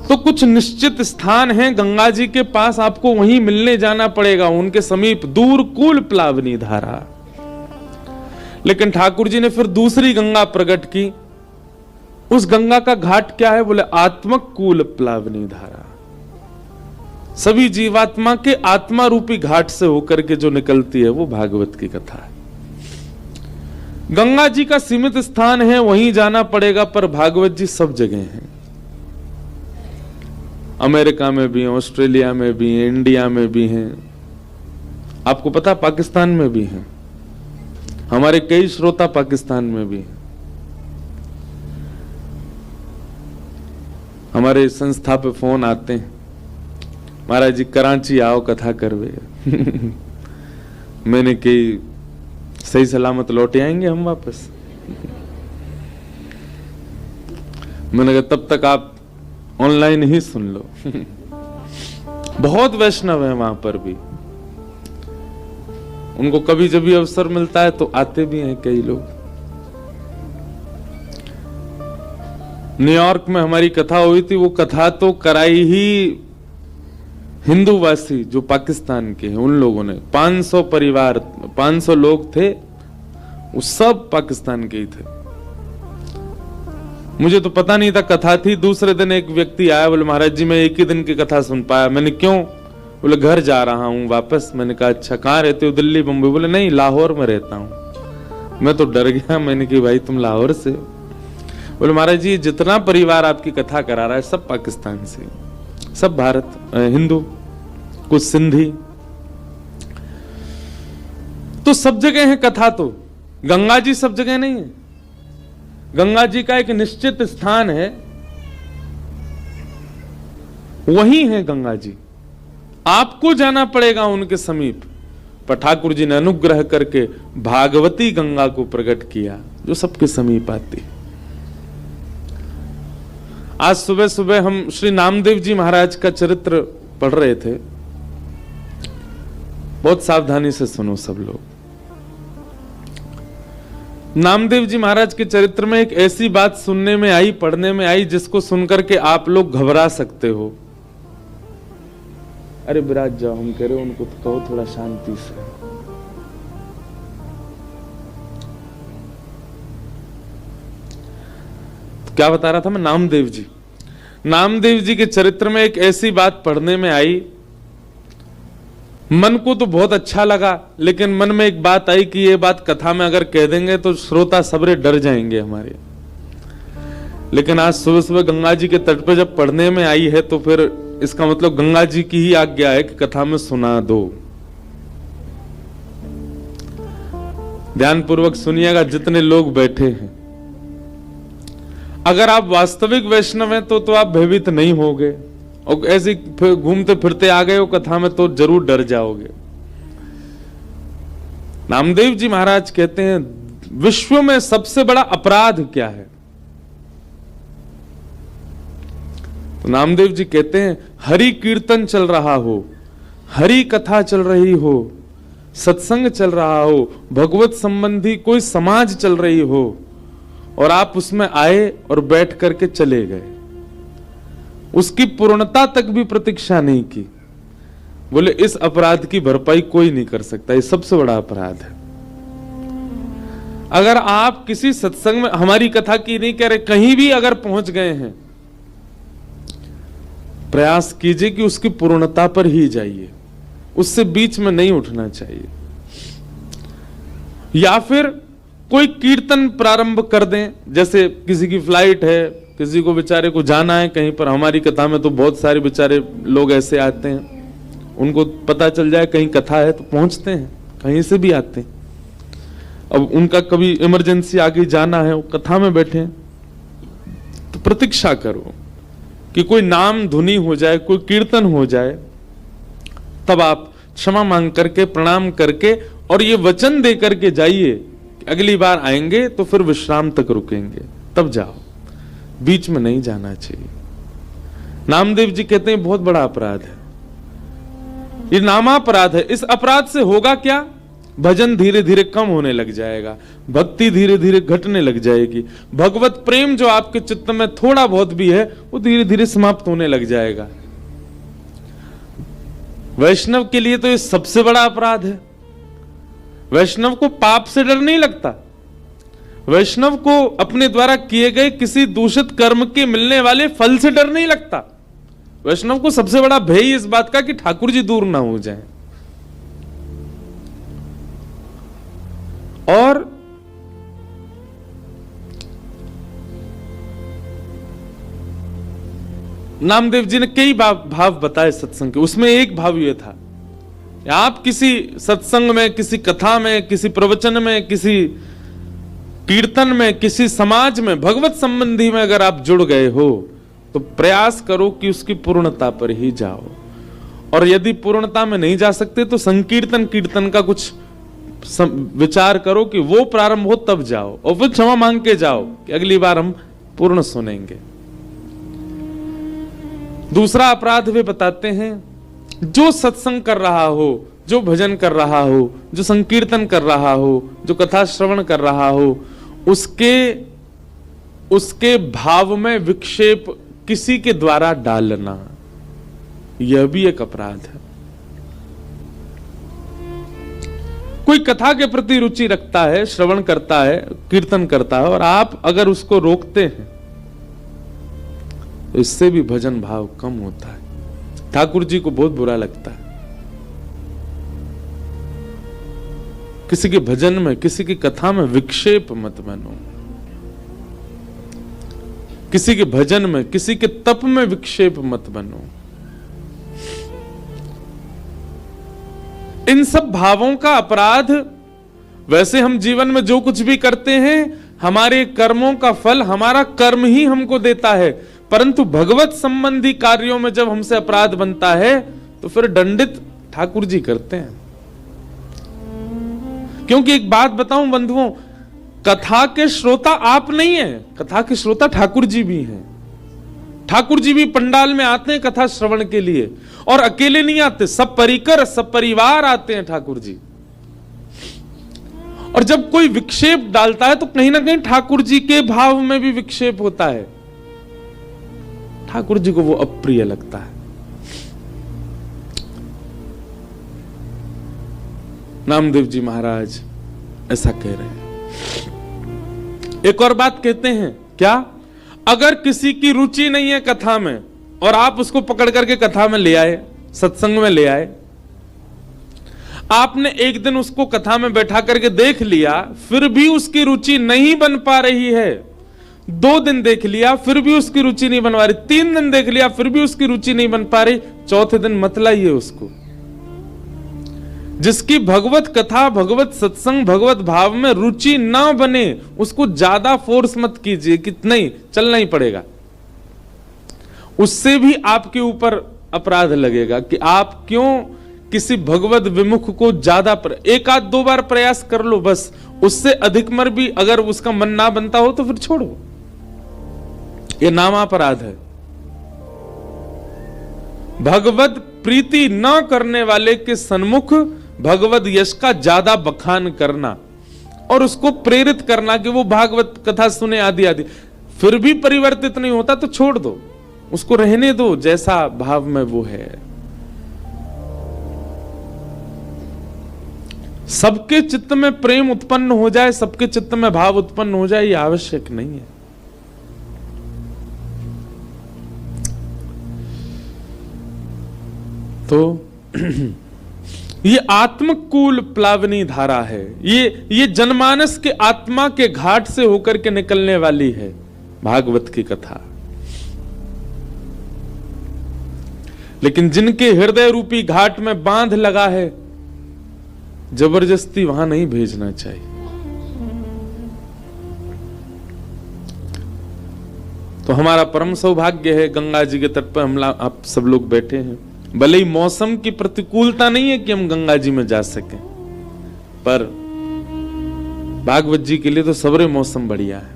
तो कुछ निश्चित स्थान हैं गंगा जी के पास, आपको वहीं मिलने जाना पड़ेगा, उनके समीप। दूर कूल प्लावनी धारा। लेकिन ठाकुर जी ने फिर दूसरी गंगा प्रकट की। उस गंगा का घाट क्या है? बोले आत्मक कूल प्लावनी धारा। सभी जीवात्मा के आत्मा रूपी घाट से होकर के जो निकलती है वो भागवत की कथा है। गंगा जी का सीमित स्थान है, वहीं जाना पड़ेगा, पर भागवत जी सब जगह हैं। अमेरिका में भी हैं, ऑस्ट्रेलिया में भी हैं, इंडिया में भी हैं, आपको पता पाकिस्तान में भी हैं। हमारे कई श्रोता पाकिस्तान में भी हैं। हमारे संस्था पे फोन आते हैं, महाराज जी कराची आओ कथा करवे। मैंने कही सही सलामत लौटे आएंगे हम वापस। मैंने कहा तब तक आप ऑनलाइन ही सुन लो। बहुत वैष्णव है वहां पर भी, उनको कभी जब भी अवसर मिलता है तो आते भी हैं कई लोग। न्यूयॉर्क में हमारी कथा हुई थी, वो कथा तो कराई ही हिंदूवासी जो पाकिस्तान के हैं उन लोगों ने। 500 परिवार, 500 लोग थे, वो सब पाकिस्तान के ही थे। मुझे तो पता नहीं था कथा थी। दूसरे दिन एक व्यक्ति आया, बोले महाराज जी मैं एक ही दिन की कथा सुन पाया। मैंने क्यों? बोले घर जा रहा हूं वापस। मैंने कहा अच्छा कहाँ रहते हो? दिल्ली बम्बई। बोले नहीं लाहौर में रहता हूं। मैं तो डर गया, मैंने कहा भाई तुम लाहौर से? बोले महाराज जी जितना परिवार आपकी कथा करा रहा है सब पाकिस्तान से, सब भारत हिंदू, कुछ सिंधी, तो सब जगह है कथा। तो गंगा जी सब जगह नहीं है। गंगा जी का एक निश्चित स्थान है, वही है गंगा जी। आपको जाना पड़ेगा उनके समीप। पर ठाकुर जी ने अनुग्रह करके भागवती गंगा को प्रकट किया जो सबके समीप आती है। आज सुबह सुबह हम श्री नामदेव जी महाराज का चरित्र पढ़ रहे थे। बहुत सावधानी से सुनो सब लोग। नामदेव जी महाराज के चरित्र में एक ऐसी बात सुनने में आई, पढ़ने में आई, जिसको सुनकर के आप लोग घबरा सकते हो। अरे विराज जाओ, हम कह रहे हो उनको तो कहो थोड़ा शांति से। तो क्या बता रहा था मैं? नामदेव जी के चरित्र में एक ऐसी बात पढ़ने में आई, मन को तो बहुत अच्छा लगा, लेकिन मन में एक बात आई कि ये बात कथा में अगर कह देंगे तो श्रोता सबरे डर जाएंगे हमारे। लेकिन आज सुबह सुबह गंगा जी के तट पे जब पढ़ने में आई है तो फिर इसका मतलब गंगा जी की ही आज्ञा है कि कथा में सुना दो। ध्यानपूर्वक सुनिएगा जितने लोग बैठे हैं। अगर आप वास्तविक वैष्णव हैं तो आप भयभीत नहीं होगे, और ऐसे घूमते फिरते आ गए हो कथा में तो जरूर डर जाओगे। नामदेव जी महाराज कहते हैं विश्व में सबसे बड़ा अपराध क्या है? तो नामदेव जी कहते हैं हरि कीर्तन चल रहा हो, हरि कथा चल रही हो, सत्संग चल रहा हो, भगवत संबंधी कोई समाज चल रही हो, और आप उसमें आए और बैठ करके चले गए, उसकी पूर्णता तक भी प्रतीक्षा नहीं की। बोले इस अपराध की भरपाई कोई नहीं कर सकता, ये सबसे बड़ा अपराध है। अगर आप किसी सत्संग में, हमारी कथा की नहीं कह रहे, कहीं भी अगर पहुंच गए हैं, प्रयास कीजिए कि उसकी पूर्णता पर ही जाइए, उससे बीच में नहीं उठना चाहिए। या फिर कोई कीर्तन प्रारंभ कर दें, जैसे किसी की फ्लाइट है, किसी को बेचारे को जाना है कहीं पर। हमारी कथा में तो बहुत सारे बेचारे लोग ऐसे आते हैं, उनको पता चल जाए कहीं कथा है तो पहुंचते हैं, कहीं से भी आते हैं। अब उनका कभी इमरजेंसी आ गई, जाना है, वो कथा में बैठे हैं, तो प्रतीक्षा करो कि कोई नाम धुनी हो जाए, कोई कीर्तन हो जाए, तब आप क्षमा मांग करके, प्रणाम करके, और ये वचन दे करके जाइए कि अगली बार आएंगे तो फिर विश्राम तक रुकेंगे, तब जाओ, बीच में नहीं जाना चाहिए। नामदेव जी कहते हैं बहुत बड़ा अपराध है, ये नामापराध है। इस अपराध से होगा क्या? भजन धीरे धीरे कम होने लग जाएगा, भक्ति धीरे धीरे घटने लग जाएगी, भगवत प्रेम जो आपके चित्त में थोड़ा बहुत भी है वो धीरे धीरे समाप्त होने लग जाएगा। वैष्णव के लिए तो ये सबसे बड़ा अपराध है। वैष्णव को पाप से डर नहीं लगता, वैष्णव को अपने द्वारा किए गए किसी दूषित कर्म के मिलने वाले फल से डर नहीं लगता। वैष्णव को सबसे बड़ा भय इस बात का कि ठाकुर जी दूर ना हो जाएं। और नामदेव जी ने कई भाव बताए सत्संग के, उसमें एक भाव यह था, आप किसी सत्संग में, किसी कथा में, किसी प्रवचन में, किसी कीर्तन में, किसी समाज में, भगवत संबंधी में अगर आप जुड़ गए हो तो प्रयास करो कि उसकी पूर्णता पर ही जाओ। और यदि पूर्णता में नहीं जा सकते तो संकीर्तन कीर्तन का कुछ विचार करो कि वो प्रारंभ हो तब जाओ, और फिर क्षमा मांग के जाओ कि अगली बार हम पूर्ण सुनेंगे। दूसरा अपराध वे बताते हैं, जो सत्संग कर रहा हो, जो भजन कर रहा हो, जो संकीर्तन कर रहा हो, जो कथा श्रवण कर रहा हो, उसके भाव में विक्षेप किसी के द्वारा डालना, यह भी एक अपराध है। कोई कथा के प्रति रुचि रखता है, श्रवण करता है, कीर्तन करता है, और आप अगर उसको रोकते हैं तो इससे भी भजन भाव कम होता है। ठाकुर जी को बहुत बुरा लगता है। किसी के भजन में, किसी की कथा में विक्षेप मत बनो, किसी के भजन में, किसी के तप में विक्षेप मत बनो। इन सब भावों का अपराध, वैसे हम जीवन में जो कुछ भी करते हैं हमारे कर्मों का फल हमारा कर्म ही हमको देता है, परंतु भगवत संबंधी कार्यों में जब हमसे अपराध बनता है तो फिर दंडित ठाकुर जी करते हैं। क्योंकि एक बात बताऊं बंधुओं, कथा के श्रोता आप नहीं हैं, कथा के श्रोता ठाकुर जी भी हैं। ठाकुर जी भी पंडाल में आते हैं कथा श्रवण के लिए, और अकेले नहीं आते, सब परिकर सब परिवार आते हैं ठाकुर जी। और जब कोई विक्षेप डालता है तो कहीं ना कहीं ठाकुर जी के भाव में भी विक्षेप होता है, ठाकुर जी को वो अप्रिय लगता है। नामदेव जी महाराज ऐसा कह रहे हैं। एक और बात कहते हैं, क्या अगर किसी की रुचि नहीं है कथा में और आप उसको पकड़ करके कथा में ले आए, सत्संग में ले आए, आपने एक दिन उसको कथा में बैठा करके देख लिया, फिर भी उसकी रुचि नहीं बन पा रही है, 2 दिन देख लिया फिर भी उसकी रुचि नहीं बन पा रही, 3 दिन देख लिया फिर भी उसकी रुचि नहीं बन पा रही, 4थे दिन मत लाइए उसको। जिसकी भगवत कथा, भगवत सत्संग, भगवत भाव में रुचि ना बने उसको ज्यादा फोर्स मत कीजिए कि नहीं चलना ही पड़ेगा। उससे भी आपके ऊपर अपराध लगेगा कि आप क्यों किसी भगवत विमुख को ज्यादा 1 आध 2 बार प्रयास कर लो बस, उससे अधिक मर भी अगर उसका मन ना बनता हो तो फिर छोड़ो, यह नाम अपराध है। भगवत प्रीति न करने वाले के सन्मुख भगवत यश का ज्यादा बखान करना और उसको प्रेरित करना कि वो भागवत कथा सुने आदि आदि, फिर भी परिवर्तित नहीं होता तो छोड़ दो, उसको रहने दो जैसा भाव में वो है। सबके चित्त में प्रेम उत्पन्न हो जाए, सबके चित्त में भाव उत्पन्न हो जाए, ये आवश्यक नहीं है। तो ये आत्मकूल प्लावनी धारा है, ये जनमानस के आत्मा के घाट से होकर के निकलने वाली है भागवत की कथा। लेकिन जिनके हृदय रूपी घाट में बांध लगा है, जबरदस्ती वहां नहीं भेजना चाहिए। तो हमारा परम सौभाग्य है, गंगा जी के तट पर हम आप सब लोग बैठे हैं। भले ही मौसम की प्रतिकूलता नहीं है कि हम गंगा जी में जा सकें, पर भागवत जी के लिए तो सबरे मौसम बढ़िया है।